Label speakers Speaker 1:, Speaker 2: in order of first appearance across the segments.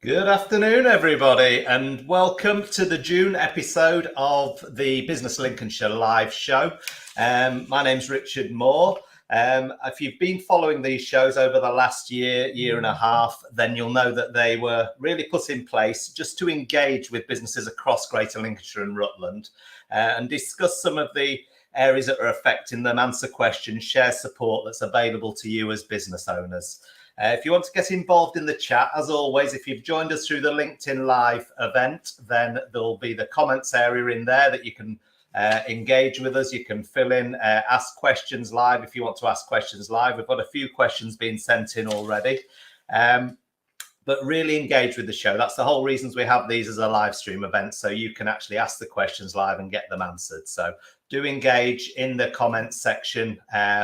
Speaker 1: Good afternoon, everybody, and welcome to the June episode of the Business Lincolnshire Live Show. My name's Richard Moore. If you've been following these shows over the last year and a half, then you'll know that they were really put in place just to engage with businesses across Greater Lincolnshire and Rutland and discuss some of the areas that are affecting them, answer questions, share support that's available to you as business owners. If you want to get involved in the chat, as always, if you've joined us through the LinkedIn Live event, then there'll be the comments area in there that you can engage with us. You can fill in, ask questions live if you want to ask questions live. We've got a few questions being sent in already. But really engage with the show. That's the whole reasons we have these as a live stream event, so you can actually ask the questions live and get them answered. So do engage in the comments section,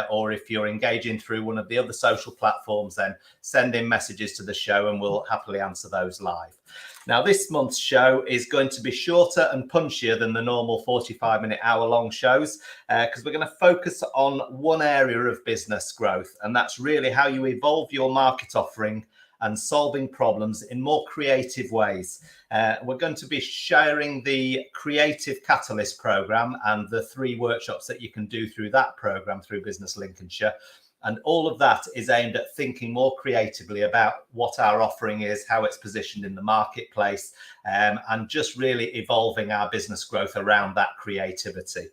Speaker 1: or if you're engaging through one of the other social platforms, then send in messages to the show and we'll happily answer those live. Now, this month's show is going to be shorter and punchier than the normal 45-minute, hour-long shows, because we're going to focus on one area of business growth, and that's really how you evolve your market offering and solving problems in more creative ways. We're going to be sharing the Creative Catalyst program and the 3 workshops that you can do through that program through Business Lincolnshire. And all of that is aimed at thinking more creatively about what our offering is, how it's positioned in the marketplace, and just really evolving our business growth around that creativity.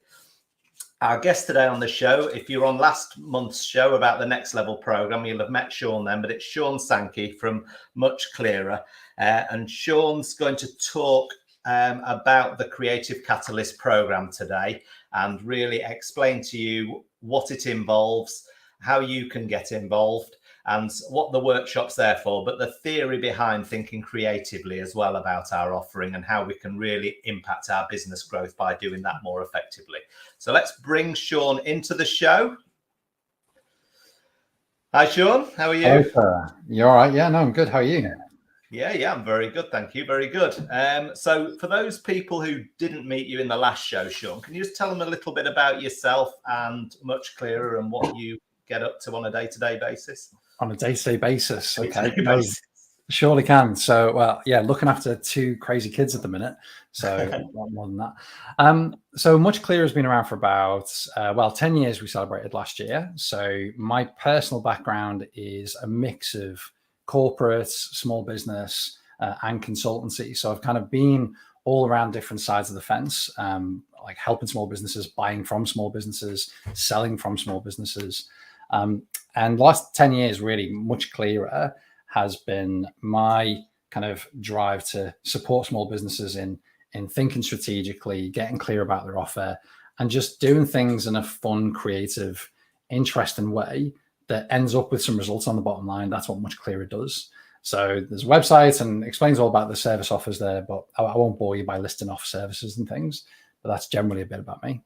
Speaker 1: Our guest today on the show, if you're on last month's show about the Next Level program, you'll have met Shawn then, but it's Shawn Sankey from Much Clearer. And Shawn's going to talk about the Creative Catalyst program today and really explain to you what it involves, how you can get involved, and what the workshop's there for, but the theory behind thinking creatively as well about our offering and how we can really impact our business growth by doing that more effectively. So let's bring Shawn into the show. Hi, Shawn. How are you?
Speaker 2: Hello, sir. You all right? Yeah, no, I'm good. How are you?
Speaker 1: Yeah, I'm very good. Thank you. Very good. So for those people who didn't meet you in the last show, Shawn, can you just tell them a little bit about yourself and Much Clearer and what you get up to on a day-to-day basis?
Speaker 2: On a day-to-day basis. Okay. No, surely can. So, well, yeah, looking after 2 crazy kids at the minute. So a lot more than that. So Much Clearer has been around for about, 10 years we celebrated last year. So my personal background is a mix of corporates, small business, and consultancy. So I've kind of been all around different sides of the fence, like helping small businesses, buying from small businesses, selling from small businesses. And the last 10 years, really, Much Clearer has been my kind of drive to support small businesses in thinking strategically, getting clear about their offer, and just doing things in a fun, creative, interesting way that ends up with some results on the bottom line. That's what Much Clearer does. So there's a website and explains all about the service offers there, but I won't bore you by listing off services and things, but that's generally a bit about me.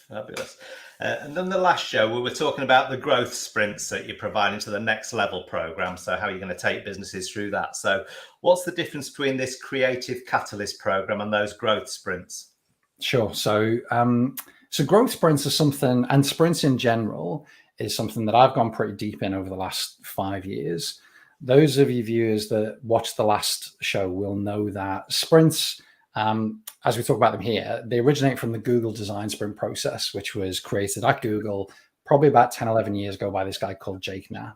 Speaker 1: Fabulous. And then the last show, we were talking about the growth sprints that you're providing to the Next Level program. So how are you going to take businesses through that? So what's the difference between this Creative Catalyst program and those growth sprints?
Speaker 2: Sure. So growth sprints are something, and sprints in general is something that I've gone pretty deep in over the last 5 years. Those of you viewers that watched the last show will know that sprints, as we talk about them here, they originate from the Google design sprint process, which was created at Google probably about 10, 11 years ago by this guy called Jake Knapp.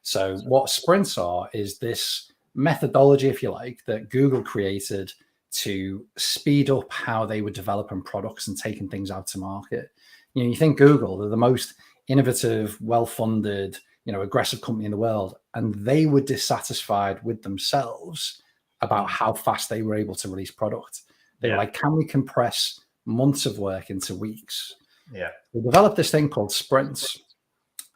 Speaker 2: So what sprints are is this methodology, if you like, that Google created to speed up how they were developing products and taking things out to market. You know, you think Google, they're the most innovative, well-funded, aggressive company in the world, and they were dissatisfied with themselves about how fast they were able to release product. They were like, can we compress months of work into weeks?
Speaker 1: Yeah.
Speaker 2: We developed this thing called sprints.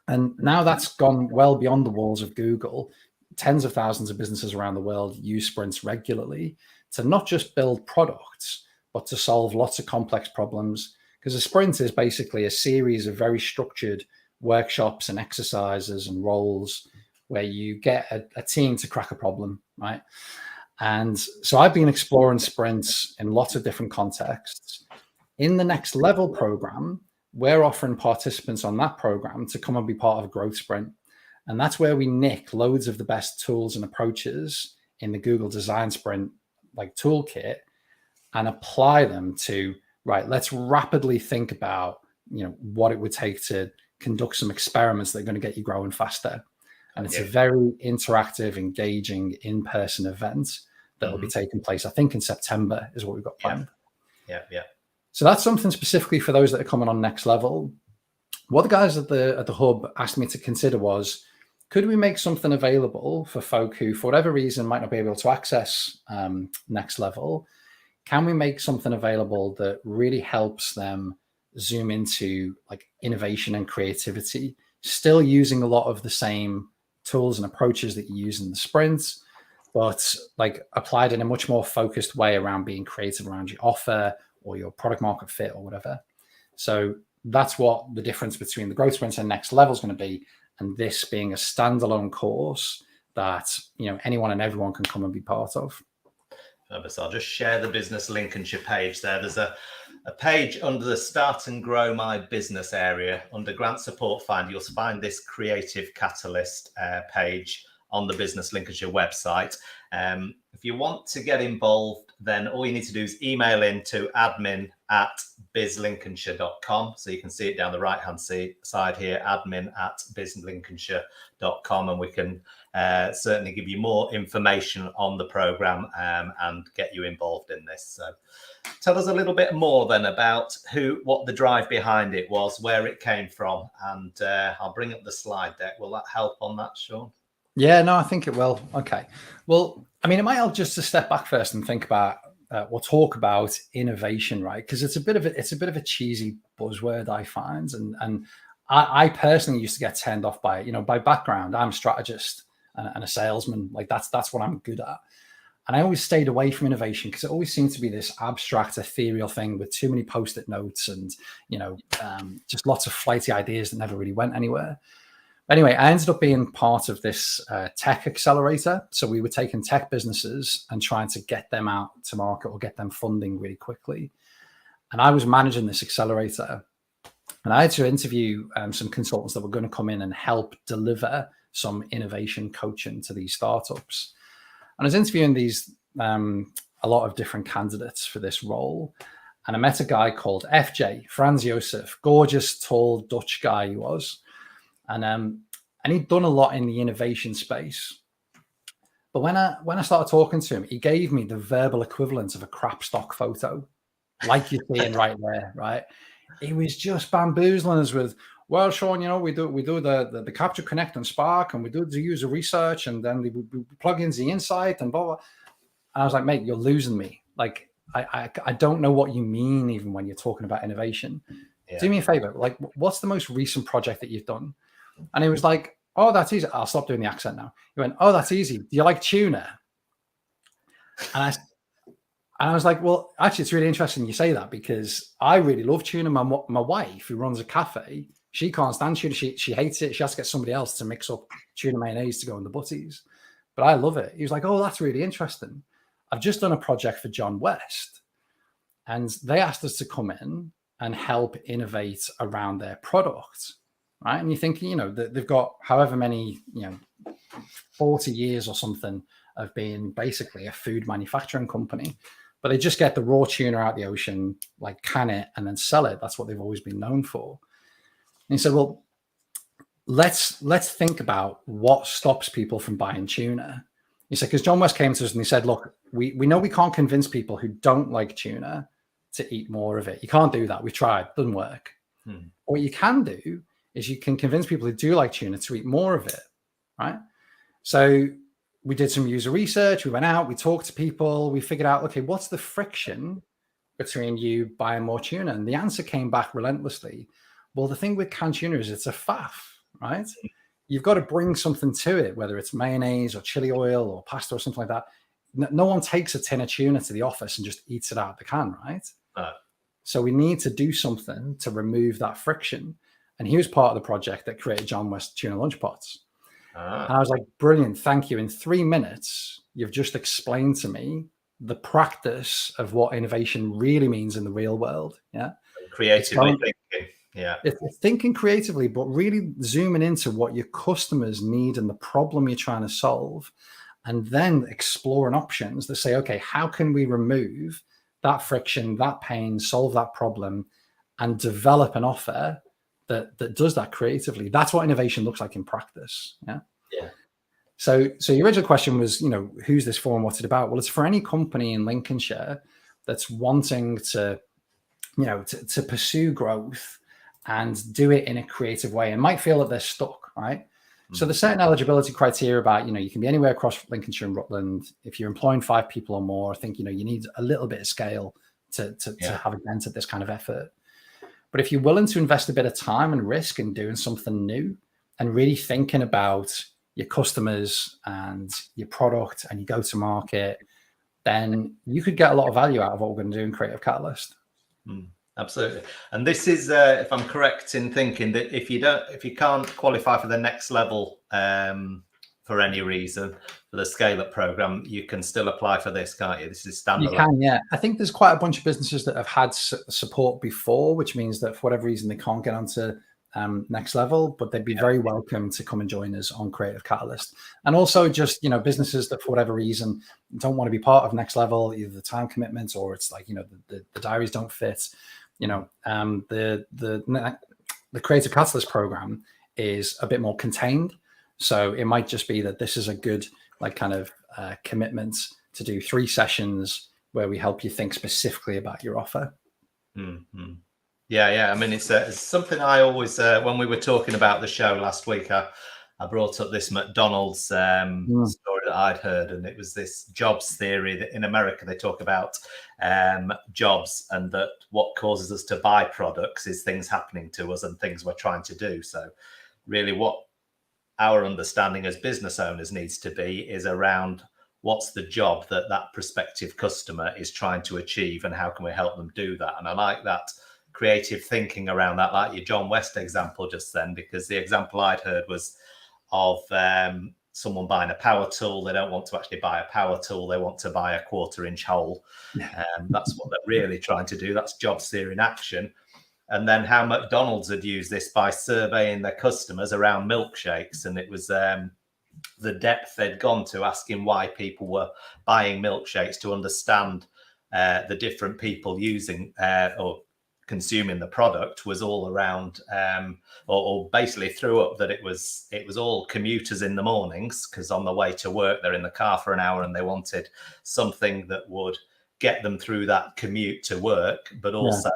Speaker 2: And now that's gone well beyond the walls of Google. Tens of thousands of businesses around the world use sprints regularly to not just build products, but to solve lots of complex problems. Because a sprint is basically a series of very structured workshops and exercises and roles where you get a team to crack a problem, right? And so I've been exploring sprints in lots of different contexts. In the Next Level program, we're offering participants on that program to come and be part of a growth sprint. And that's where we nick loads of the best tools and approaches in the Google Design Sprint like toolkit and apply them to, right, let's rapidly think about, what it would take to conduct some experiments that are going to get you growing faster. And it's a very interactive, engaging in-person event that will be taking place, I think in September is what we've got planned.
Speaker 1: Yeah.
Speaker 2: So that's something specifically for those that are coming on next level. What the guys at the hub asked me to consider was, could we make something available for folk who, for whatever reason, might not be able to access next level? Can we make something available that really helps them zoom into like innovation and creativity, still using a lot of the same tools and approaches that you use in the sprints, but like applied in a much more focused way around being creative around your offer or your product market fit or whatever. So that's what the difference between the growth sprints and next level is going to be. And this being a standalone course that, anyone and everyone can come and be part of.
Speaker 1: So I'll just share the Business Lincolnshire page there. There's a page under the Start and Grow My Business area under Grant Support Find. You'll find this Creative Catalyst page on the Business Lincolnshire website. If you want to get involved, then all you need to do is email in to admin@bizlincolnshire.com. So you can see it down the right-hand side here, admin@bizlincolnshire.com, and we can certainly give you more information on the programme and get you involved in this. So tell us a little bit more then about what the drive behind it was, where it came from, and I'll bring up the slide deck. Will that help on that, Shawn?
Speaker 2: Yeah, no, I think it will. Okay. Well, it might help just to step back first and think about or talk about innovation, right? Because it's a bit of a cheesy buzzword, I find, and I personally used to get turned off by it. By background, I'm a strategist and a salesman. Like that's what I'm good at, and I always stayed away from innovation because it always seemed to be this abstract, ethereal thing with too many post-it notes and just lots of flighty ideas that never really went anywhere. Anyway, I ended up being part of this tech accelerator. So we were taking tech businesses and trying to get them out to market or get them funding really quickly. And I was managing this accelerator. And I had to interview some consultants that were going to come in and help deliver some innovation coaching to these startups. And I was interviewing a lot of different candidates for this role. And I met a guy called FJ, Franz Josef, gorgeous, tall Dutch guy he was. And he'd done a lot in the innovation space. But when I started talking to him, he gave me the verbal equivalent of a crap stock photo, like you're seeing right there, right? He was just bamboozling us with, well, Shawn, we do the Capture, Connect, and Spark, and we do the user research, and then we plug in the insight and blah, blah. And I was like, mate, you're losing me. Like, I don't know what you mean even when you're talking about innovation. Yeah. Do me a favor. Like, what's the most recent project that you've done? And he was like, oh, that's easy. I'll stop doing the accent now. He went, oh, that's easy. Do you like tuna? And I was like, well, actually, it's really interesting you say that because I really love tuna. My wife, who runs a cafe, she can't stand tuna. She hates it. She has to get somebody else to mix up tuna mayonnaise to go in the butties. But I love it. He was like, oh, that's really interesting. I've just done a project for John West. And they asked us to come in and help innovate around their product. Right. And you're thinking, they've got however many, 40 years or something of being basically a food manufacturing company, but they just get the raw tuna out the ocean, like can it and then sell it. That's what they've always been known for. And he said, well, let's think about what stops people from buying tuna. He said, because John West came to us and he said, look, we know we can't convince people who don't like tuna to eat more of it. You can't do that. We've tried. Doesn't work. What you can do is you can convince people who do like tuna to eat more of it, right? So we did some user research. We went out, we talked to people. We figured out, okay, what's the friction between you buying more tuna? And the answer came back relentlessly. Well, the thing with canned tuna is it's a faff, right? You've got to bring something to it, whether it's mayonnaise or chili oil or pasta or something like that. No one takes a tin of tuna to the office and just eats it out of the can, right? So we need to do something to remove that friction. And he was part of the project that created John West Tuna Lunch Pots. And I was like, brilliant, thank you. In 3 minutes, you've just explained to me the practice of what innovation really means in the real world. Yeah.
Speaker 1: Creatively thinking. Yeah.
Speaker 2: It's thinking creatively, but really zooming into what your customers need and the problem you're trying to solve. and then exploring options that say, okay, how can we remove that friction, that pain, solve that problem, and develop an offer that does that creatively? That's what innovation looks like in practice. Yeah.
Speaker 1: Yeah.
Speaker 2: So your original question was, who's this for and what's it about? Well, it's for any company in Lincolnshire that's wanting to, to pursue growth and do it in a creative way and might feel that they're stuck, right? So there's certain eligibility criteria about, you can be anywhere across Lincolnshire and Rutland. If you're employing 5 people or more, I think, you need a little bit of scale to have a dent at this kind of effort. But if you're willing to invest a bit of time and risk in doing something new and really thinking about your customers and your product and your go-to-market, then you could get a lot of value out of what we're going to do in Creative Catalyst.
Speaker 1: Absolutely. And this is, if I'm correct in thinking, that if you can't qualify for the next level for any reason, for the scale-up program, you can still apply for this, can't you? This is standard.
Speaker 2: You can, yeah. I think there's quite a bunch of businesses that have had support before, which means that for whatever reason they can't get onto next level, but they'd be very welcome to come and join us on Creative Catalyst. And also just, businesses that for whatever reason don't want to be part of next level, either the time commitments or it's like, the diaries don't fit. The Creative Catalyst program is a bit more contained. So it might just be that this is a good commitment to do 3 sessions where we help you think specifically about your offer.
Speaker 1: Mm-hmm. Yeah. I mean, it's something I always, when we were talking about the show last week, I brought up this McDonald's story that I'd heard, and it was this jobs theory that in America they talk about jobs, and that what causes us to buy products is things happening to us and things we're trying to do. So really what our understanding as business owners needs to be is around what's the job that prospective customer is trying to achieve and how can we help them do that. And I like that creative thinking around that, like your John West example just then, because the example I'd heard was of someone buying a power tool. They don't want to actually buy a power tool. They want to buy a 1/4-inch hole. That's what they're really trying to do. That's jobs theory in action. And then how McDonald's had used this by surveying their customers around milkshakes. And it was the depth they'd gone to asking why people were buying milkshakes, to understand the different people using or consuming the product, was all around or basically threw up that it was all commuters in the mornings, because on the way to work they're in the car for an hour and they wanted something that would get them through that commute to work, but also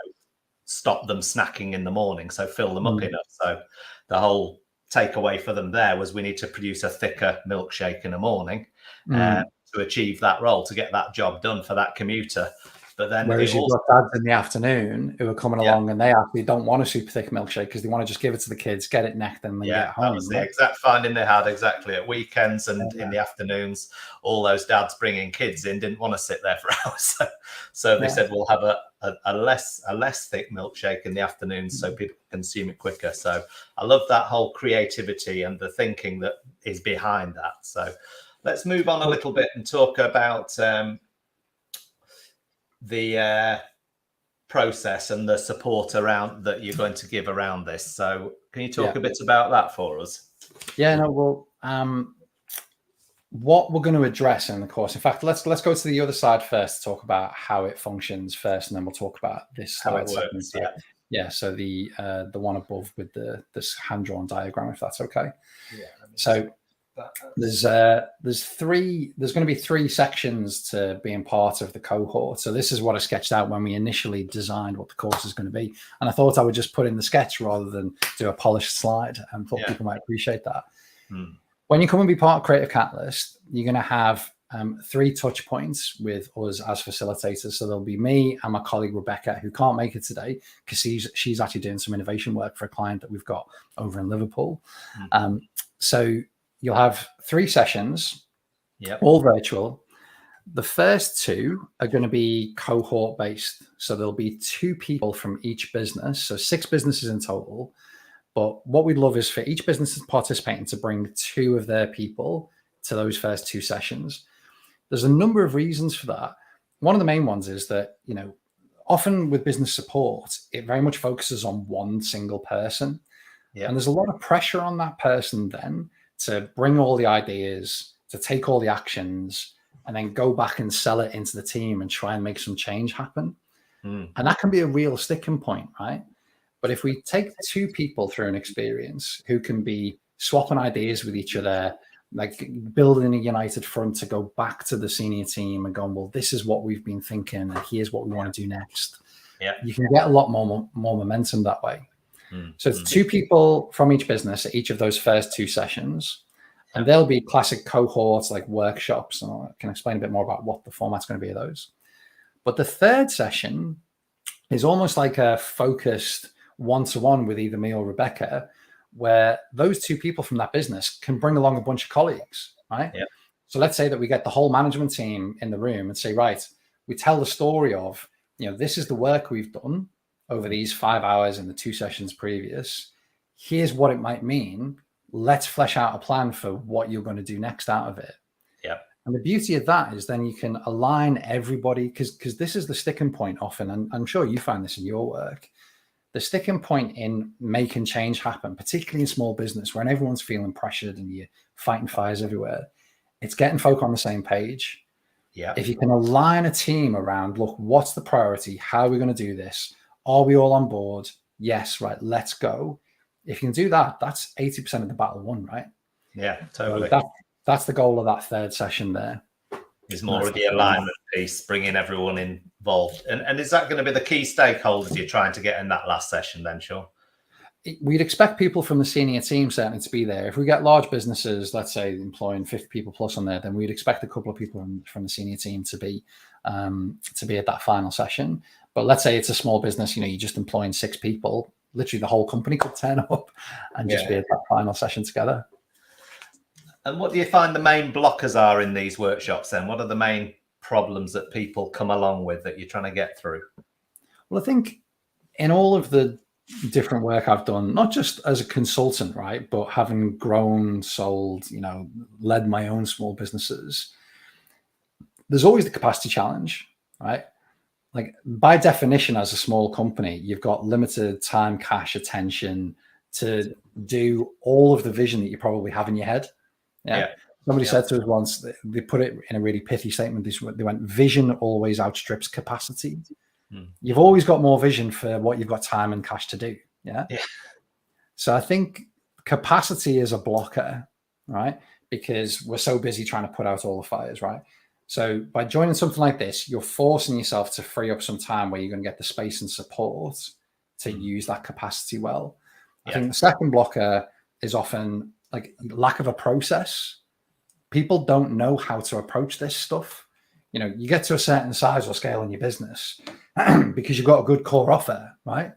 Speaker 1: stop them snacking in the morning, so fill them up enough. So the whole takeaway for them there was, we need to produce a thicker milkshake in the morning to achieve that role, to get that job done for that commuter. But then
Speaker 2: whereas you've got dads in the afternoon who are coming along and they actually don't want a super thick milkshake because they want to just give it to the kids, get it necked, and then get home.
Speaker 1: That was the exact finding they had, exactly. At weekends and in the afternoons, all those dads bringing kids in didn't want to sit there for hours. So they said, we'll have a less thick milkshake in the afternoons so people can consume it quicker. So I love that whole creativity and the thinking that is behind that. So let's move on a little bit and talk about the process and the support around that you're going to give around this. So can you talk a bit about that for us?
Speaker 2: What we're going to address in the course, in fact, let's go to the other side first to talk about how it functions first, and then we'll talk about this,
Speaker 1: how it works.
Speaker 2: So the one above with this hand-drawn diagram, if that's okay.
Speaker 1: So
Speaker 2: there's going to be 3 sections to being part of the cohort. So this is what I sketched out when we initially designed what the course is going to be, and I thought I would just put in the sketch rather than do a polished slide, and thought people might appreciate that. When you come and be part of Creative Catalyst, you're going to have 3 touch points with us as facilitators. So there'll be me and my colleague Rebecca, who can't make it today because she's actually doing some innovation work for a client that we've got over in Liverpool. So you'll have 3 sessions, all virtual. The first 2 are going to be cohort based. So there'll be 2 people from each business. So 6 businesses in total. But what we'd love is for each business participating to bring 2 of their people to those first 2 sessions. There's a number of reasons for that. One of the main ones is that, often with business support, it very much focuses on one single person. And there's a lot of pressure on that person then to bring all the ideas, to take all the actions and then go back and sell it into the team and try and make some change happen. And that can be a real sticking point, right? But if we take two people through an experience who can be swapping ideas with each other, like building a united front to go back to the senior team and going, well, this is what we've been thinking, and here's what we want to do next.
Speaker 1: Yeah,
Speaker 2: you can get a lot more momentum that way. So it's two people from each business at each of those first two sessions. And there'll be classic cohorts like workshops. And I can explain a bit more about what the format's going to be of those. But the third session is almost like a focused one-to-one with either me or Rebecca, where those two people from that business can bring along a bunch of colleagues, right?
Speaker 1: Yeah.
Speaker 2: So let's say that we get the whole management team in the room and say, right, we tell the story of, this is the work we've done over these 5 hours in the 2 sessions previous. Here's what it might mean. Let's flesh out a plan for what you're going to do next out of it.
Speaker 1: Yeah.
Speaker 2: And the beauty of that is then you can align everybody, because this is the sticking point often, and I'm sure you find this in your work. The sticking point in making change happen, particularly in small business, when everyone's feeling pressured and you're fighting fires everywhere, it's getting folk on the same page.
Speaker 1: Yeah.
Speaker 2: If you can align a team around, look, what's the priority? How are we going to do this? Are we all on board? Yes, right, let's go. If you can do that, that's 80% of the battle won, right?
Speaker 1: Yeah, totally.
Speaker 2: So that's the goal of that third session there.
Speaker 1: Is more of the alignment piece, bringing everyone involved. And is that going to be the key stakeholders you're trying to get in that last session then, Shawn?
Speaker 2: We'd expect people from the senior team certainly to be there. If we get large businesses, let's say employing 50 people plus on there, then we'd expect a couple of people from the senior team to be at that final session. But let's say it's a small business, you're just employing 6 people. Literally the whole company could turn up and just be at that final session together.
Speaker 1: And what do you find the main blockers are in these workshops then? What are the main problems that people come along with that you're trying to get through?
Speaker 2: Well, I think in all of the different work I've done, not just as a consultant, right, but having grown, sold, led my own small businesses, there's always the capacity challenge, right? Like by definition, as a small company, you've got limited time, cash, attention to do all of the vision that you probably have in your head. Yeah. Somebody said to us once, they put it in a really pithy statement. They went, vision always outstrips capacity. You've always got more vision for what you've got time and cash to do. Yeah. So I think capacity is a blocker, right? Because we're so busy trying to put out all the fires, right? So by joining something like this, you're forcing yourself to free up some time where you're going to get the space and support to use that capacity well. I think the second blocker is often like lack of a process. People don't know how to approach this stuff. You get to a certain size or scale in your business because you've got a good core offer, right?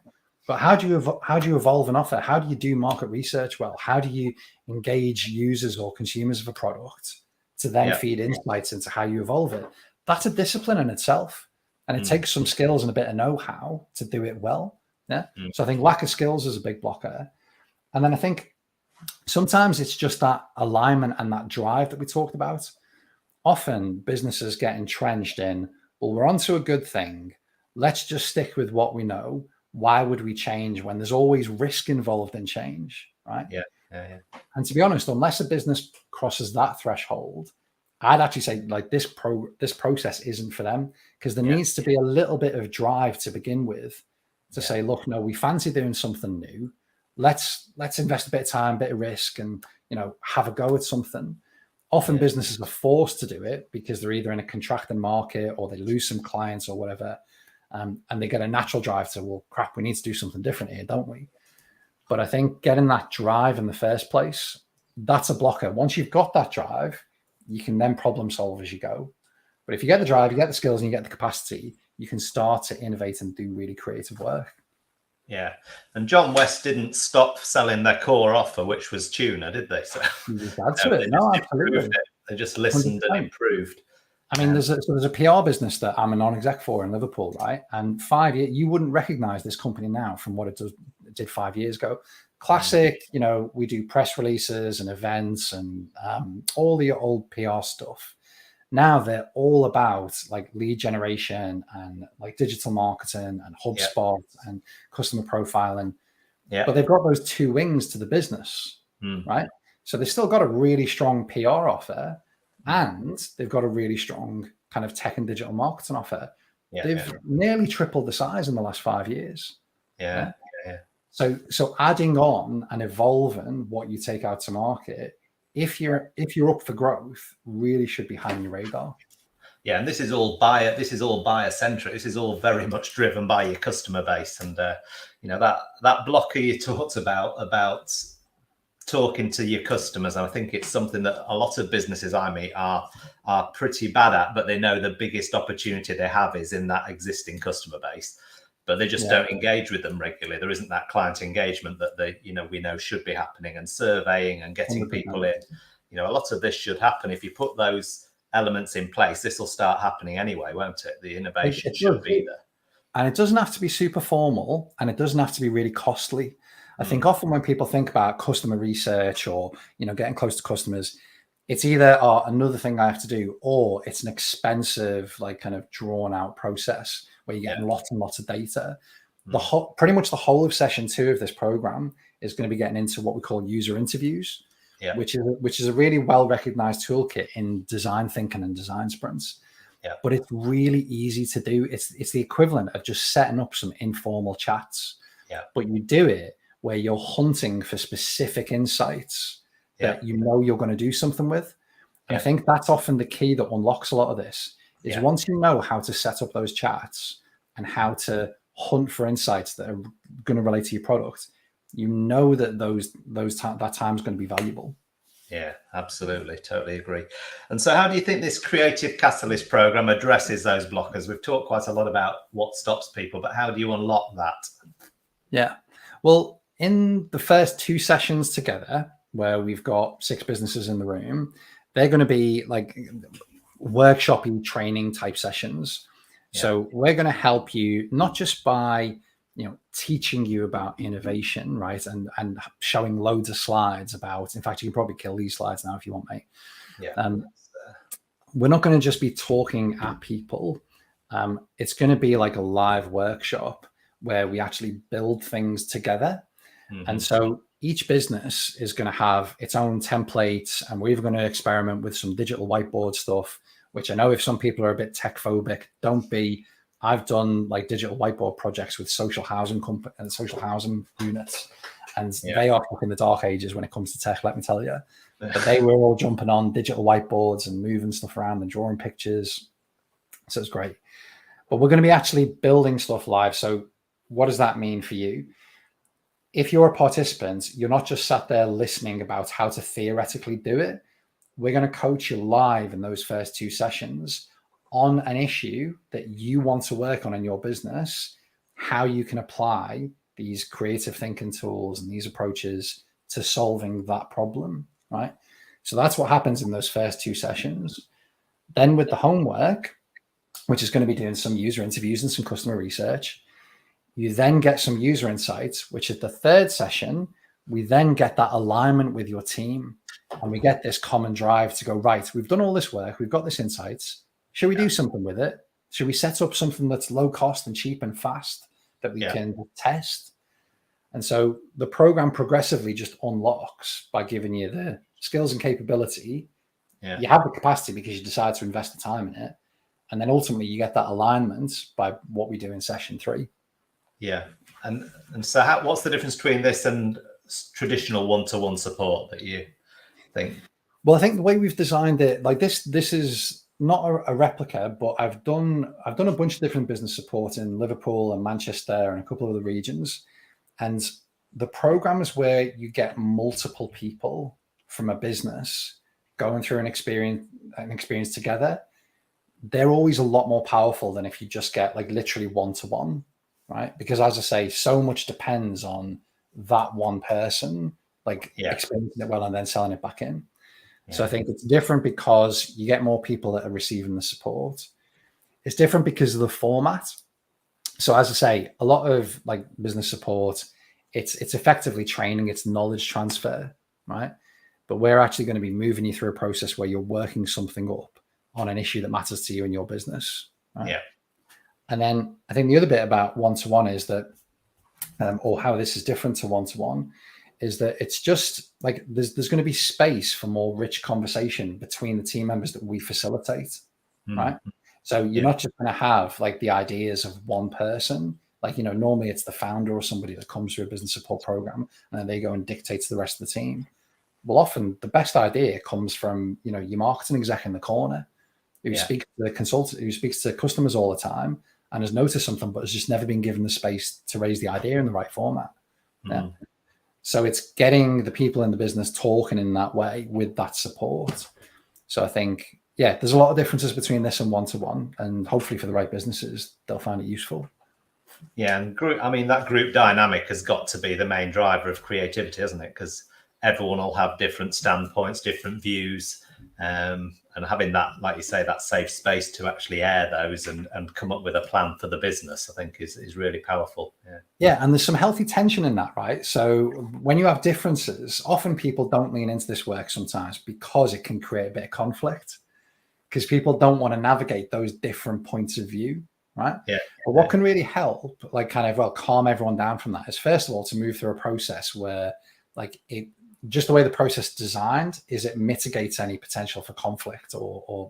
Speaker 2: But how do you evolve an offer? How do you do market research well? How do you engage users or consumers of a product to then feed insights into how you evolve it? That's a discipline in itself. And it takes some skills and a bit of know-how to do it well. Yeah. So I think lack of skills is a big blocker. And then I think sometimes it's just that alignment and that drive that we talked about. Often businesses get entrenched in, well, we're onto a good thing. Let's just stick with what we know. Why would we change when there's always risk involved in change, right? Yeah. And to be honest, unless a business crosses that threshold, I'd actually say like this process isn't for them, because there needs to be a little bit of drive to begin with to say, look, no, we fancy doing something new. Let's invest a bit of time, a bit of risk, and have a go at something. Often businesses are forced to do it because they're either in a contracting market or they lose some clients or whatever, and they get a natural drive to, well, crap, we need to do something different here, don't we? But I think getting that drive in the first place, that's a blocker. Once you've got that drive, you can then problem solve as you go. But if you get the drive, you get the skills, and you get the capacity, you can start to innovate and do really creative work.
Speaker 1: Yeah. And John West didn't stop selling their core offer, which was Tuna, did they? So
Speaker 2: that's it. No, absolutely.
Speaker 1: They just listened 100%. And improved.
Speaker 2: I mean, there's a PR business that I'm a non-exec for in Liverpool, right? And 5 years, you wouldn't recognize this company now from what it did 5 years ago. Classic, we do press releases and events and all the old PR stuff. Now they're all about like lead generation and like digital marketing and HubSpot and customer profiling. But they've got those 2 wings to the business, right? So they've still got a really strong PR offer, and they've got a really strong kind of tech and digital marketing offer. They've nearly tripled the size in the last 5 years.
Speaker 1: Yeah.
Speaker 2: So adding on and evolving what you take out to market, if you're up for growth, really should be high on your radar.
Speaker 1: Yeah, and this is all buyer centric. This is all very much driven by your customer base, and that blocker you talked about talking to your customers. And I think it's something that a lot of businesses I meet are pretty bad at, but they know the biggest opportunity they have is in that existing customer base, but they just don't engage with them regularly. There isn't that client engagement that we know should be happening, and surveying and getting 100%. People in. A lot of this should happen. If you put those elements in place, this will start happening anyway, won't it? The innovation should be there.
Speaker 2: And it doesn't have to be super formal, and it doesn't have to be really costly. I think often when people think about customer research or, getting close to customers, it's either another thing I have to do, or it's an expensive, like kind of drawn out process where you're getting lots and lots of data. Pretty much the whole of session 2 of this program is going to be getting into what we call user interviews, which is a really well recognized toolkit in design thinking and design sprints. But it's really easy to do. It's the equivalent of just setting up some informal chats. But you do it where you're hunting for specific insights that you're going to do something with. And I think that's often the key that unlocks a lot of this is once you know how to set up those chats and how to hunt for insights that are going to relate to your product, that that time is going to be valuable.
Speaker 1: Yeah, absolutely. Totally agree. And so how do you think this Creative Catalyst program addresses those blockers? We've talked quite a lot about what stops people, but how do you unlock that?
Speaker 2: Yeah. Well, in the first 2 sessions together, where we've got 6 businesses in the room, they're going to be like workshopping training type sessions. So we're going to help you not just by teaching you about innovation, right, and showing loads of slides about. In fact, you can probably kill these slides now if you want, mate. We're not going to just be talking at people. It's going to be like a live workshop where we actually build things together. And so each business is going to have its own templates, and we're going to experiment with some digital whiteboard stuff, which I know if some people are a bit tech phobic, don't be. I've done like digital whiteboard projects with social housing units, and they are in the dark ages when it comes to tech, let me tell you. But they were all jumping on digital whiteboards and moving stuff around and drawing pictures. So it's great. But we're going to be actually building stuff live. So what does that mean for you? If you're a participant, you're not just sat there listening about how to theoretically do it. We're going to coach you live in those first 2 sessions on an issue that you want to work on in your business, how you can apply these creative thinking tools and these approaches to solving that problem, right? So that's what happens in those first 2 sessions. Then with the homework, which is going to be doing some user interviews and some customer research, you then get some user insights, which at the 3rd session, we then get that alignment with your team, and we get this common drive to go, right, we've done all this work, we've got this insights. Should we do something with it? Should we set up something that's low cost and cheap and fast that we can test? And so the program progressively just unlocks by giving you the skills and capability. You have the capacity because you decide to invest the time in it. And then ultimately you get that alignment by what we do in session 3. Yeah.
Speaker 1: And so what's the difference between this and traditional one-to-one support that you think?
Speaker 2: Well, I think the way we've designed it, like this is not a replica, but I've done a bunch of different business support in Liverpool and Manchester and a couple of other regions. And the program is where you get multiple people from a business going through an experience together. They're always a lot more powerful than if you just get like literally one-to-one, right? Because as I say, so much depends on that one person, experiencing it well and then selling it back in. So I think it's different because you get more people that are receiving the support. It's different because of the format. So as I say, a lot of like business support, it's effectively training, it's knowledge transfer, right? But we're actually going to be moving you through a process where you're working something up on an issue that matters to you in your business. Right? And then I think the other bit about one-to-one is that, or how this is different to one-to-one, is that it's just like there's going to be space for more rich conversation between the team members that we facilitate, right? So you're not just going to have like the ideas of one person. Like, normally it's the founder or somebody that comes through a business support program and then they go and dictate to the rest of the team. Well, often the best idea comes from, your marketing exec in the corner who speaks to the consultant, who speaks to customers all the time and has noticed something, but has just never been given the space to raise the idea in the right format. Yeah. So it's getting the people in the business talking in that way with that support. So I think, there's a lot of differences between this and one-to-one, and hopefully for the right businesses, they'll find it useful.
Speaker 1: Yeah, and that group dynamic has got to be the main driver of creativity, hasn't it? Because everyone will have different standpoints, different views, and having that, like you say, that safe space to actually air those and come up with a plan for the business, I think is really powerful.
Speaker 2: Yeah, and there's some healthy tension in that, right? So when you have differences, often people don't lean into this work sometimes because it can create a bit of conflict, because people don't want to navigate those different points of view. Right.
Speaker 1: Yeah.
Speaker 2: But what can really help, like calm everyone down from that is, first of all, to move through a process where just the way the process is designed is it mitigates any potential for conflict or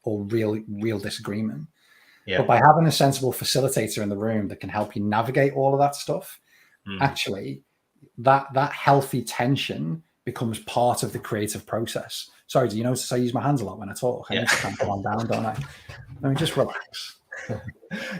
Speaker 2: real disagreement. Yeah. But by having a sensible facilitator in the room that can help you navigate all of that stuff, actually that healthy tension becomes part of the creative process. Sorry, do you notice I use my hands a lot when I talk? I need to kind of calm down, don't I? Let me just relax. But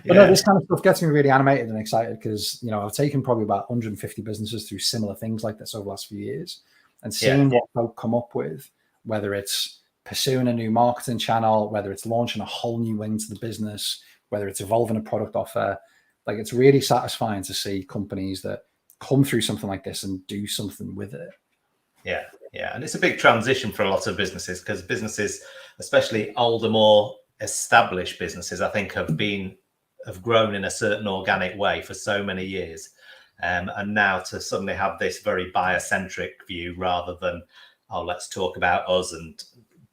Speaker 2: no, this kind of stuff gets me really animated and excited because I've taken probably about 150 businesses through similar things like this over the last few years, and seeing what folk come up with, whether it's pursuing a new marketing channel, whether it's launching a whole new wing to the business, whether it's evolving a product offer. Like, it's really satisfying to see companies that come through something like this and do something with it.
Speaker 1: Yeah, and it's a big transition for a lot of businesses, because businesses, especially older, more established businesses, I think have grown in a certain organic way for so many years, and now to suddenly have this very buyer-centric view rather than let's talk about us and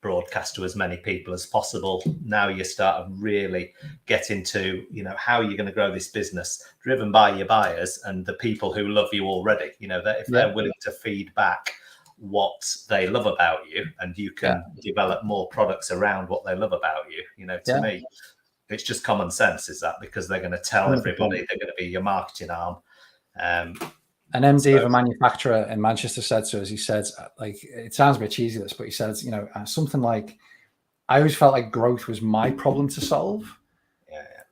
Speaker 1: broadcast to as many people as possible. Now you start to really get into how you're going to grow this business driven by your buyers and the people who love you already. That if they're willing to feed back what they love about you, and you can develop more products around what they love about you. To me, it's just common sense, is that, because they're going to tell everybody, they're going to be your marketing arm. An
Speaker 2: MD of a manufacturer in Manchester said to us, he said, like, it sounds a bit cheesy, this, but he said, something like, I always felt like growth was my problem to solve.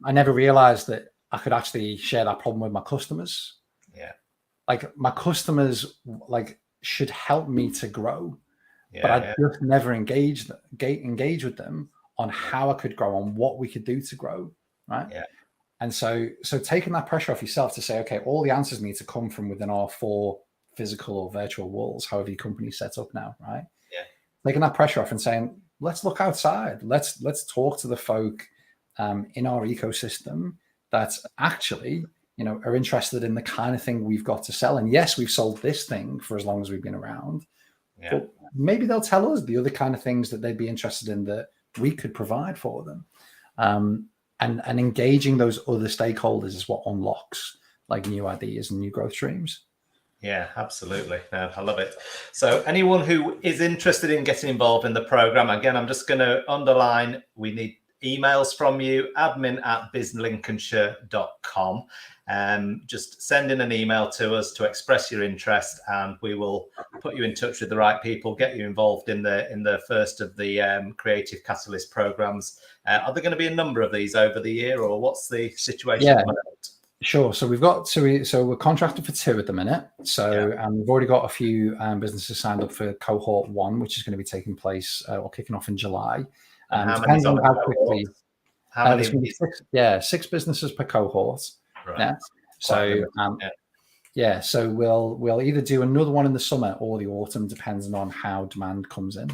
Speaker 2: I never realized that I could actually share that problem with my customers. Like, my customers, should help me to grow, but I just never engage with them on how I could grow, on what we could do to grow, right? And so taking that pressure off yourself to say, okay, all the answers need to come from within our 4 physical or virtual walls, however your company's set up now, right? Taking that pressure off and saying, let's look outside, let's talk to the folk in our ecosystem that actually are interested in the kind of thing we've got to sell. And yes, we've sold this thing for as long as we've been around. But maybe they'll tell us the other kind of things that they'd be interested in that we could provide for them. And engaging those other stakeholders is what unlocks new ideas and new growth streams.
Speaker 1: Yeah, absolutely. No, I love it. So anyone who is interested in getting involved in the program, again, I'm just going to underline, we need emails from you, admin@businesslincolnshire.com. Just send in an email to us to express your interest, and we will put you in touch with the right people, get you involved in the first of the Creative Catalyst programs. Are there going to be a number of these over the year, or what's the situation?
Speaker 2: Sure. So we've got 2. So we're contracted for 2 at the minute. So we've already got a few businesses signed up for cohort 1, which is going to be taking place or kicking off in July. Depends on how quickly.
Speaker 1: How many?
Speaker 2: 6 businesses per cohort.
Speaker 1: Right.
Speaker 2: So so we'll either do another one in the summer or the autumn, depending on how demand comes in.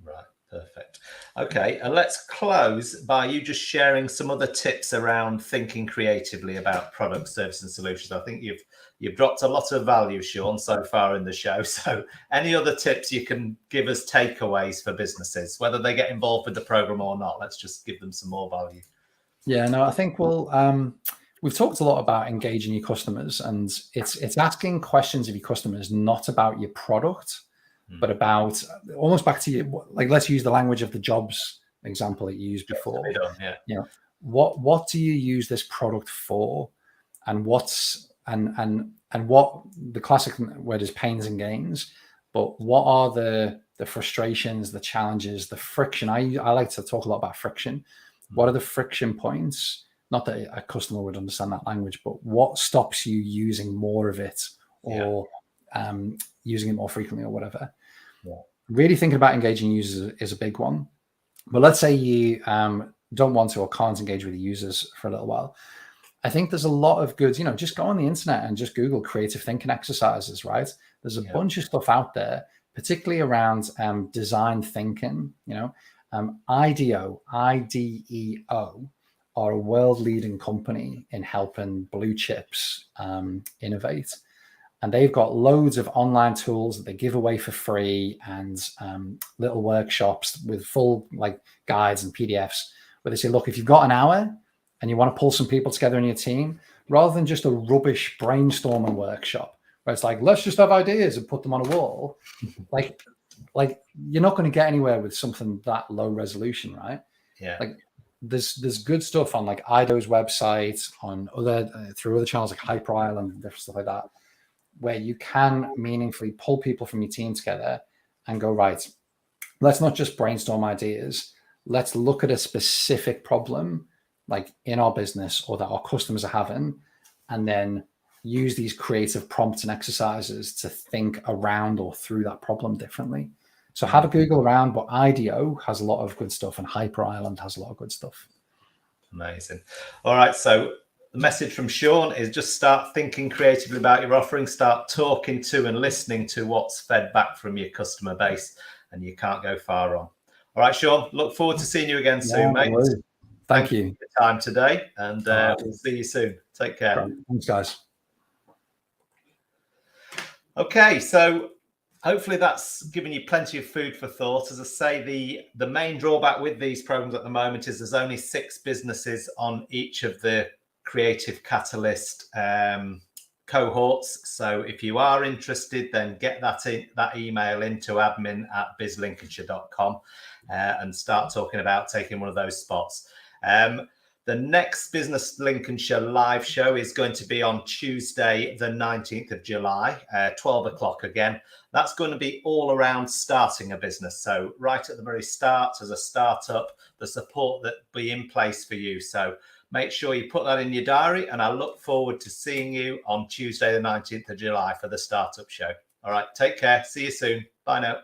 Speaker 1: Right. Perfect. Okay, and let's close by you just sharing some other tips around thinking creatively about products, services, and solutions. I think you've dropped a lot of value, Shawn, so far in the show. So any other tips you can give us, takeaways for businesses, whether they get involved with the program or not? Let's just give them some more value.
Speaker 2: Yeah, no, I think we'll we've talked a lot about engaging your customers, and it's asking questions of your customers, not about your product, but about almost back to you. Like, let's use the language of the jobs example that you used before.
Speaker 1: Yeah.
Speaker 2: You know, what do you use this product for, and what's and what the classic word is pains and gains, but what are the frustrations, the challenges, the friction? I like to talk a lot about friction. What are the friction points? Not that a customer would understand that language, but what stops you using more of it, or using it more frequently, or whatever. Really thinking about engaging users is a big one. But let's say you don't want to or can't engage with the users for a little while. I think there's a lot of good, just go on the internet and just Google creative thinking exercises, right? There's a bunch of stuff out there, particularly around design thinking. IDEO are a world-leading company in helping blue chips innovate. And they've got loads of online tools that they give away for free, and little workshops with full guides and PDFs where they say, look, if you've got an hour and you want to pull some people together in your team, rather than just a rubbish brainstorming workshop where it's like, let's just have ideas and put them on a wall, like you're not going to get anywhere with something that low resolution, right? There's good stuff on IDEO's website, on through other channels like Hyperisle and different stuff like that, where you can meaningfully pull people from your team together and go, right, let's not just brainstorm ideas. Let's look at a specific problem in our business or that our customers are having, and then use these creative prompts and exercises to think around or through that problem differently. So have a Google around, but IDEO has a lot of good stuff, and Hyperisle has a lot of good stuff.
Speaker 1: Amazing. All right. So the message from Shawn is just start thinking creatively about your offering, start talking to and listening to what's fed back from your customer base, and you can't go far wrong. All right, Shawn, look forward to seeing you again soon, mate.
Speaker 2: Thank you
Speaker 1: for your time today, and we'll see you soon. Take care.
Speaker 2: Thanks, guys.
Speaker 1: Okay, so hopefully that's given you plenty of food for thought. As I say, the main drawback with these programs at the moment is there's only 6 businesses on each of the Creative Catalyst cohorts. So if you are interested, then get that email into admin@bizlincolnshire.com and start talking about taking one of those spots. The next Business Lincolnshire live show is going to be on Tuesday, the 19th of July, 12 o'clock again. That's going to be all around starting a business. So right at the very start, as a startup, the support that will be in place for you. So make sure you put that in your diary, and I look forward to seeing you on Tuesday, the 19th of July for the startup show. All right, take care. See you soon. Bye now.